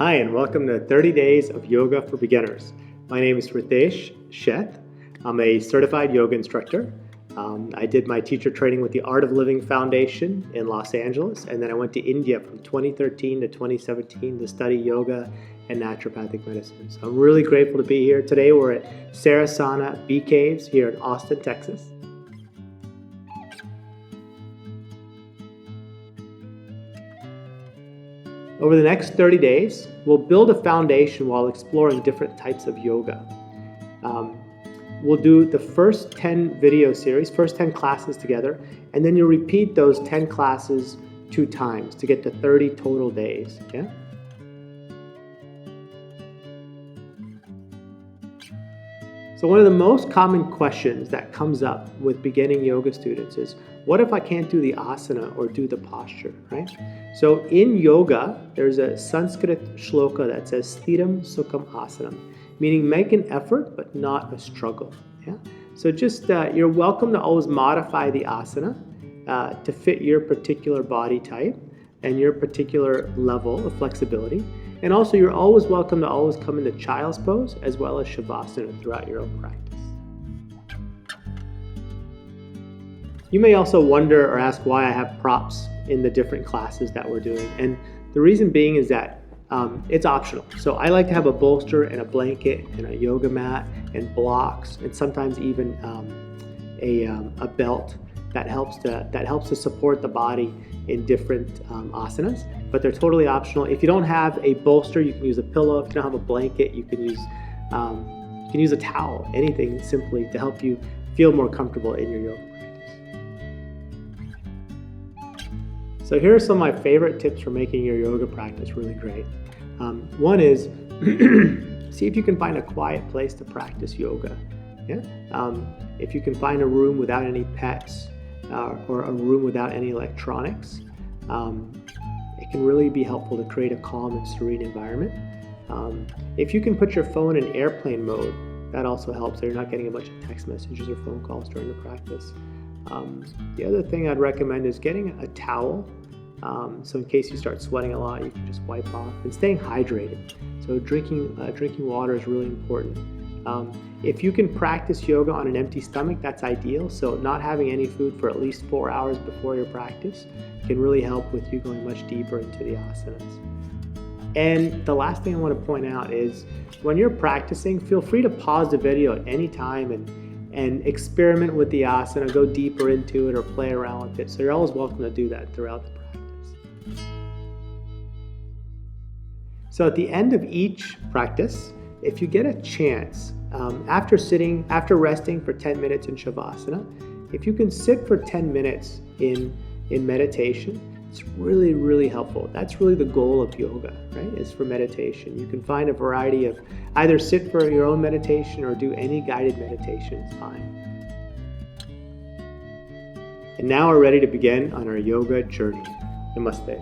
Hi, and welcome to 30 Days of Yoga for Beginners. My name is Ritesh, Sheth. I'm a certified yoga instructor. I did my teacher training with the Art of Living Foundation in Los Angeles, and then I went to India from 2013 to 2017 to study yoga and naturopathic medicine. So I'm really grateful to be here. Today we're at Sarasana Bee Caves here in Austin, Texas. Over the next 30 days, we'll build a foundation while exploring different types of yoga. We'll do the first 10 video series, first 10 classes together, and then you'll repeat those 10 classes 2 times to get to 30 total days. Yeah? So one of the most common questions that comes up with beginning yoga students is, what if I can't do the asana or do the posture, right? So in yoga, there's a Sanskrit shloka that says sthiram sukham asanam, meaning make an effort but not a struggle. Yeah. So just you're welcome to always modify the asana to fit your particular body type and your particular level of flexibility. And also you're always welcome to always come into child's pose as well as shavasana throughout your own practice. You may also wonder or ask why I have props in the different classes that we're doing. And the reason being is that it's optional. So I like to have a bolster and a blanket and a yoga mat and blocks and sometimes even a belt that helps to support the body in different asanas, but they're totally optional. If you don't have a bolster, you can use a pillow. If you don't have a blanket, you can use a towel, anything simply to help you feel more comfortable in your yoga practice. So here are some of my favorite tips for making your yoga practice really great. One is see if you can find a quiet place to practice yoga. Yeah? If you can find a room without any pets or a room without any electronics, it can really be helpful to create a calm and serene environment. If you can put your phone in airplane mode, that also helps so you're not getting a bunch of text messages or phone calls during the practice. The other thing I'd recommend is getting a towel. So in case you start sweating a lot, you can just wipe off, and staying hydrated. So drinking water is really important. If you can practice yoga on an empty stomach, that's ideal. So not having any food for at least 4 hours before your practice can really help with you going much deeper into the asanas. And the last thing I want to point out is when you're practicing, feel free to pause the video at any time and experiment with the asana, go deeper into it or play around with it. So you're always welcome to do that throughout the practice. So at the end of each practice, if you get a chance, after resting for 10 minutes in shavasana, if you can sit for 10 minutes in meditation, it's really, really helpful. That's really the goal of yoga, right? Is for meditation. You can find a variety of, either sit for your own meditation or do any guided meditation, it's fine. And now we're ready to begin on our yoga journey. Namaste.